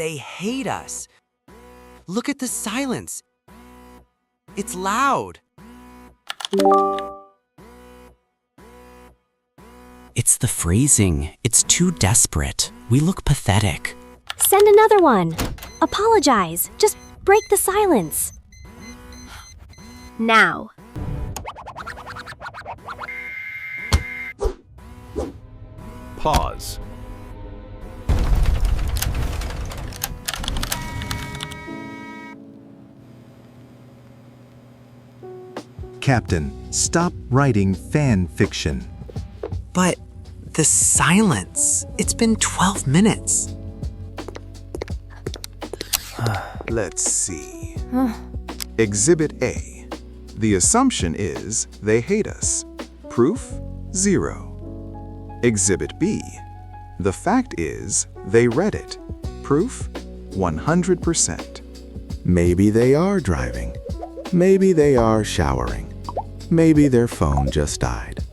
They hate us. Look at the silence. It's loud. It's the phrasing. It's too desperate. We look pathetic. Send another one. Apologize. Just break the silence. Now. Pause. Captain, stop writing fan fiction. But the silence. It's been 12 minutes. Let's see. Exhibit A. The assumption is they hate us. Proof, 0. Exhibit B. The fact is they read it. Proof, 100%. Maybe they are driving. Maybe they are showering. Maybe their phone just died.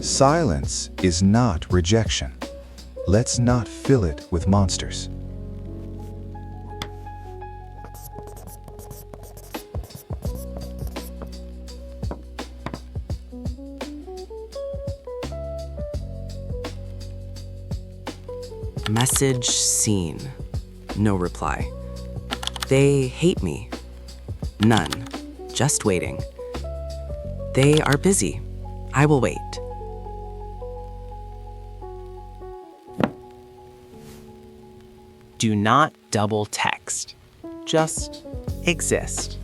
Silence is not rejection. Let's not fill it with monsters. Message seen. No reply. They hate me. None. Just waiting. They are busy. I will wait. Do not double text. Just exist.